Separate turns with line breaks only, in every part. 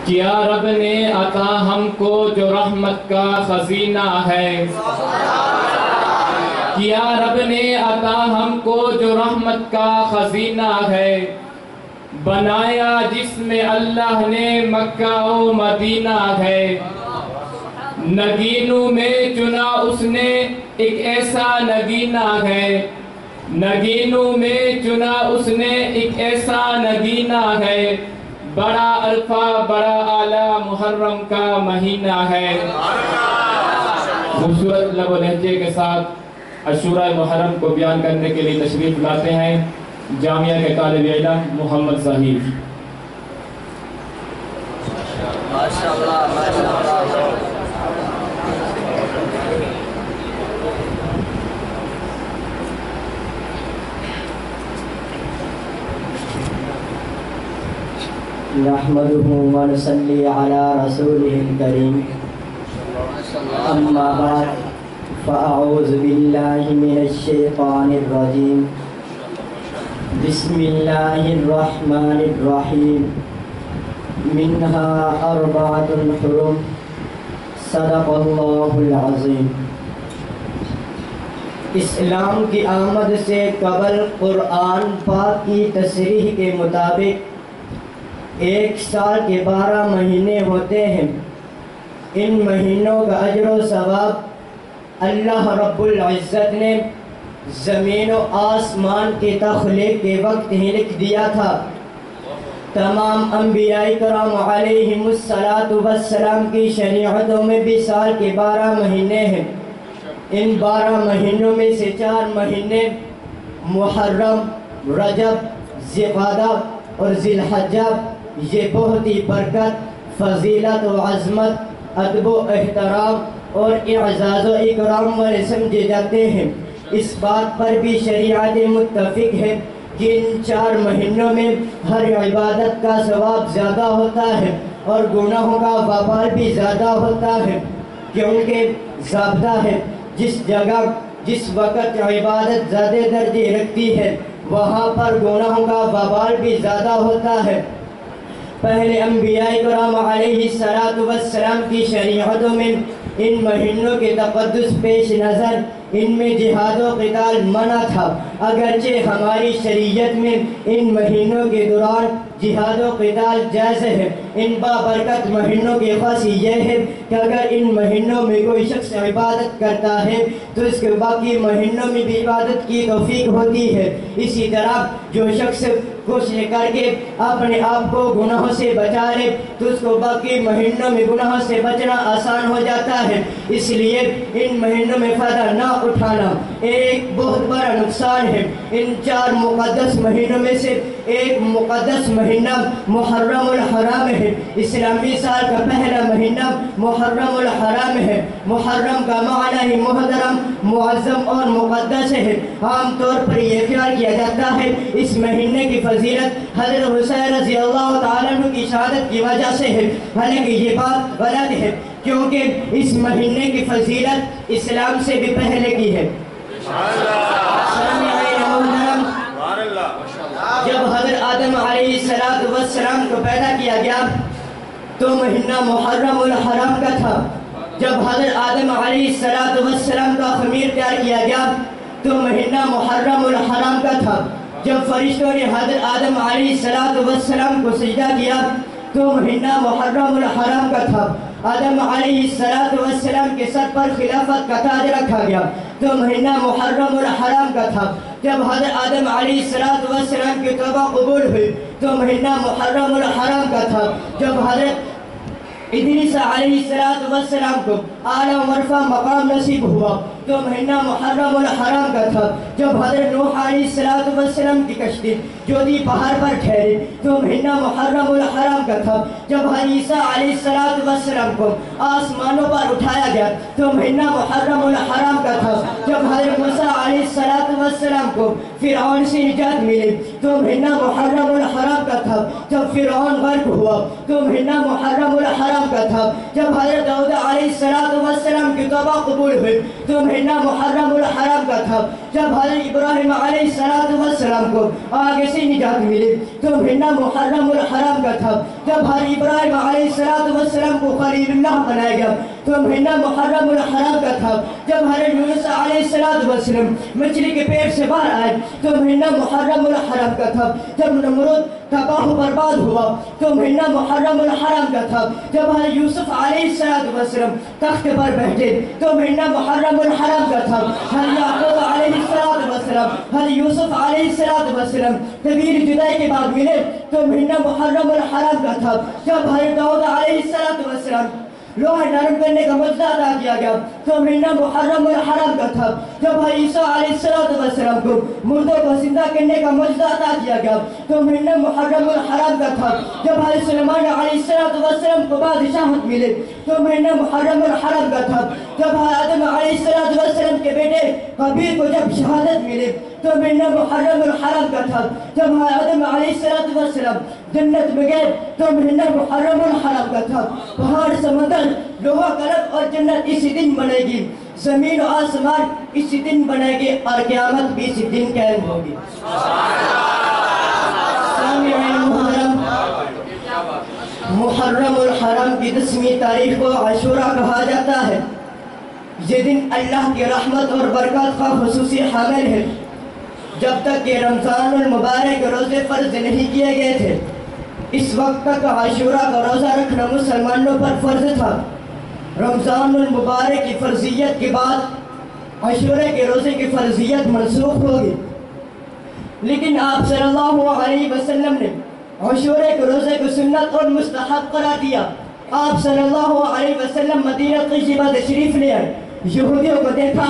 کیا رب نے عطا ہم کو جو رحمت کا خزینہ ہے، کیا رب نے عطا ہم کو جو رحمت کا خزینہ ہے، بنایا جس میں اللہ نے مکہ و مدینہ ہے، نگینوں میں چنا اس نے ایک ایسا نگینہ ہے، نگینوں میں چنا اس نے ایک ایسا نگینہ ہے، بڑا الفا بڑا اعلیٰ محرم کا مہینہ ہے۔ خوبصورت لب و لہجے کے ساتھ عاشوراء محرم کو بیان کرنے کے لیے تشریف لاتے ہیں جامعہ کے طالب علم محمد ظہیر۔
نحمده ونصلي على رسوله الكريم أما بعد فأعوذ بالله من الشيطان الرجيم بسم الله الرحمن الرحيم منها أربعة حرم صدق الله العظيم۔ اسلام کی آمد سے قبل قرآن پاک کی تصریح کے مطابق ایک سال کے 12 مہینے ہوتے ہیں۔ ان مہینوں کا اجر و ثواب اللہ رب العزت نے زمین و آسمان کی تخلیق کے وقت ہی لکھ دیا تھا۔ تمام انبیاء کرام علیہم السلام کی شریعتوں میں بھی سال کے 12 مہینے ہیں۔ ان 12 مہینوں میں سے 4 مہینے محرم، رجب، ذوالقعدہ اور ذی الحجہ یہ بہت ہی برکت، فضیلت و عظمت، ادب و احترام اور اعزاز و اکرام والے سمجھے جاتے ہیں۔ اس بات پر بھی شریعت متفق ہے کہ ان 4 مہینوں میں ہر عبادت کا ثواب زیادہ ہوتا ہے اور گناہوں کا وبال بھی زیادہ ہوتا ہے، کیونکہ ضابطہ ہے جس جگہ جس وقت عبادت زیادہ درجے رکھتی ہے وہاں پر گناہوں کا وبال بھی زیادہ ہوتا ہے۔ پہلے انبیاء کرام علیہ السلام کی شریعتوں میں ان مہینوں کے تقدس پیش نظر ان میں جہاد و قتال منع تھا، اگرچہ ہماری شریعت میں ان مہینوں کے دوران جہاد و قتال جائز ہے۔ ان بابرکت مہینوں کی خاصی یہ ہے کہ اگر ان مہینوں میں کوئی شخص عبادت کرتا ہے تو اس کے باقی مہینوں میں بھی عبادت کی توفیق ہوتی ہے۔ اسی طرح جو شخص کوشش کر کے اپنے آپ کو گناہوں سے بچا لے تو اس کو باقی مہینوں میں گناہوں سے بچنا آسان ہو جاتا ہے۔ اس لیے ان مہینوں میں فائدہ نہ اٹھانا ایک بہت بڑا نقصان ہے۔ ان 4 مقدس مہینوں میں سے ایک مقدس مہینہ محرم الحرام ہے۔ اسلامی سال کا پہلا مہینہ محرم الحرام ہے۔ محرم کا معنی ہی محترم، معظم اور مقدس ہے۔ عام طور پر یہ خیال کیا جاتا ہے اس مہینے کی فضیلت حضرت حسین رضی اللہ تعالیٰ عنہ کی شہادت کی وجہ سے ہے، حالانکہ یہ بات غلط ہے، کیونکہ اس مہینے کی فضیلت اسلام سے بھی پہلے کی ہے۔ جب حضرت آدم علیہ السلام کو پیدا کیا گیا تو مہینہ محرم الحرام کا تھا۔ جب حضرت آدم علیہ السلام کا خمیر تیار کیا گیا تو مہینہ محرم الحرام کا تھا۔ جب فرشتوں نے حضرت آدم علیہ السلام کو سجدہ کیا تو مہینہ محرم الحرام کا تھا۔ آدم علیہ السلام کے سر پر خلافت کا تاج رکھا گیا تو مہینہ محرم الحرام کا تھا۔ جب حضرت آدم علیہ السلام کی توبہ قبول ہوئی تو مہینہ محرم الحرام کا تھا۔ جب حضرت ادریس علیہ السلام کو اعلیٰ مرفع مقام نصیب ہوا تو مہینہ محرم الحرام کا تھا۔ جب حضرت نوح علیہ السلام کی کشتی جودی پہاڑ پر ٹھہری تو مہینہ محرم الحرام کا تھا۔ جب حضرت عیسیٰ علیہ السلام کو آسمانوں پر اٹھایا گیا تو مہینہ محرم الحرام کا تھا۔ جب حضرت موسیٰ علیہ السلام کو فرعون سے نجات ملی تو مہینہ محرم الحرام کا تھا۔ جب فرعون غرق ہوا تو مہینہ محرم الحرام کا تھا۔ جب حضرت داؤد علیہ السلام کی توبہ قبول ہوئی تو مہینہ محرم الحرام کا تھا۔ جب حضرت ابراہیم علیہ السلام کو آگ سے نجات ملی تو مہینہ محرم الحرام کا تھا جب حضرت ابراہیم علیہ السلام کو خلیل اللہ بنایا گیا، تو مہینہ محرم الحرام کا تھا جب حضرت یونس علیہ السلام مچھلی کے پیٹ سے باہر آئے، تو مہینہ محرم الحرام کا تھا جب نمرود تباہ و برباد ہوا، تو مہینہ محرم الحرام کا تھا جب حضرت یوسف علیہ السلام تخت پر بیٹھے، تو مہینہ محرم الحرام کا تھا حضرت یعقوب علیہ السلام حضرت یوسف علیہ السلام طویل جدائی کے بعد ملے، تو مہینہ محرم الحرام کا تھا جب حضرت داؤد علیہ السلام لوہا نرم کرنے کا معجزہ عطا کیا گیا، تو مہینہ محرم الحرام کا تھا جب حضرت عیسیٰ علیہ السلام کو مردوں کو زندہ کرنے کا معجزہ عطا کیا گیا، تو مہینہ محرم الحرام کا تھا جب حضرت سلیمان علیہ السلام کو بادشاہت ملے، تو مہینہ محرم الحرام کا تھا جب حضرت آدم علیہ السلام کے بیٹے قابیل کو جب شہادت ملے، تو مہینہ محرم الحرام کا تھا جب حضرت آدم علیہ السلام جنت میں گئے، تو مہینہ محرم الحرام کا تھا۔ پہاڑ سمندر لوہا قلم اور جنت اسی دن بنے گی، زمین و آسمان اسی دن بنے گی، اور قیامت بھی اسی دن قائم ہوگی۔ سامعین محرم، محرم الحرام کی 10ویں تاریخ کو عاشورہ کہا جاتا ہے۔ یہ دن اللہ کی رحمت اور برکات کا خصوصی حامل ہے۔ جب تک کہ رمضان المبارک روزے فرض نہیں کیے گئے تھے، اس وقت تک عاشورہ کا روزہ رکھنا مسلمانوں پر فرض تھا۔ رمضان المبارک کی فرضیت کے بعد عاشورہ کے روزے کی فرضیت منسوخ ہوگی، لیکن آپ صلی اللہ علیہ وسلم نے عاشورہ کے روزے کو سنت اور مستحب قرار دیا۔ آپ صلی اللہ علیہ وسلم مدینہ طیبہ تشریف لے آئے، یہودیوں کو دیکھا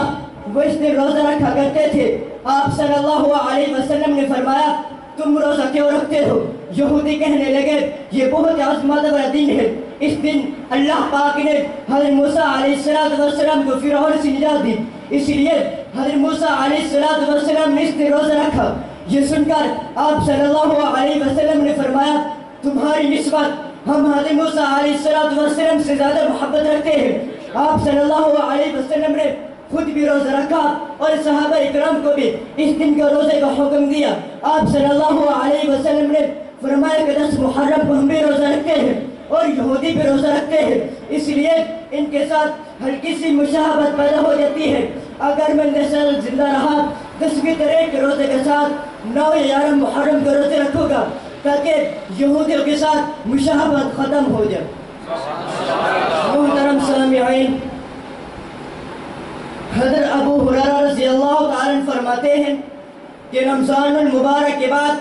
وہ اس دن روزہ رکھا کرتے تھے۔ آپ صلی اللہ علیہ وسلم نے فرمایا تم روزہ کیوں رکھتے ہو؟ یہودی کہنے لگے یہ بہت عظمت والا دن ہے، اس دن اللہ پاک نے حضرت موسیٰ علیہ السلام کو فرعون سے نجات دی، اس لیے حضرت موسیٰ علیہ السلام نے اس دن روزہ رکھا۔ یہ سن کر آپ صلی اللہ علیہ وسلم نے فرمایا تمہاری نسبت ہم حضرت موسیٰ علیہ السلام سے زیادہ محبت رکھتے ہیں۔ آپ صلی اللہ علیہ وسلم نے خود بھی روزہ رکھا اور صحابہ اکرام کو بھی اس دن کا روزے کا حکم دیا۔ آپ صلی اللہ علیہ وسلم نے فرمایا کہ 10 محرم کو ہم بھی روزہ رکھتے ہیں اور یہودی بھی روزہ رکھتے ہیں، اس لیے ان کے ساتھ ہلکی سی مشابہت پیدا ہو جاتی ہے۔ اگر میں زندہ رہا 10ویں تاریخ کے روزے کے ساتھ 9 یا 11 محرم کے روزے رکھوں گا تاکہ یہودیوں کے ساتھ مشابہت ختم ہو جائے۔ محترم سامعین، حضرت ابو ہریرہ رضی اللہ تعالیٰ عنہ فرماتے ہیں کہ رمضان المبارک کے بعد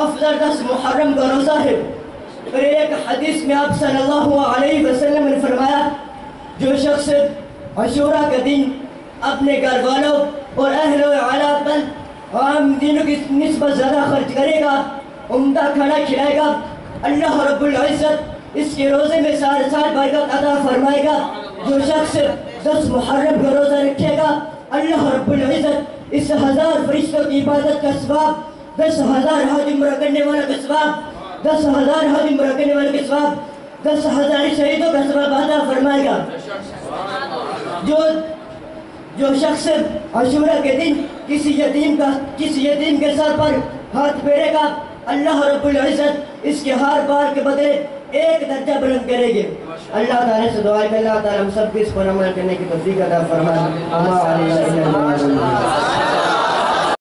افضل 10 محرم کا روزہ ہے، اور ایک حدیث میں آپ صلی اللہ علیہ وسلم نے فرمایا جو شخص عاشورہ کا دن اپنے گھر والوں اور اہل و عیال پر عام دنوں کی نسبت زیادہ خرچ کرے گا، عمدہ کھانا کھلائے گا، اللہ رب العزت اس کے روزے میں سال سال برکت عطا فرمائے گا۔ جو شخص 10 محرم کا روزہ رکھے گا، اللہ رب العزت اس 1000 فرشتوں کی عبادت کا ثواب، 10,000 حج عمرہ کرنے والا کا ثواب، 10,000 حج عمرہ کرنے والے کے ثواب، 10,000 شہیدوں کا ثواب عطا فرمائے گا۔ جو شخص عاشورہ کے دن کسی یتیم کے سر پر ہاتھ پھیرے گا، اللہ رب العزت اس کے ہر بار کے بدلے 1 درجہ بلند کرے گے۔ اللہ تعالیٰ سے دعا ہے کہ اللہ تعالیٰ ہم سب کو اس پر عمل کرنے کی توفیق عطا فرمائے۔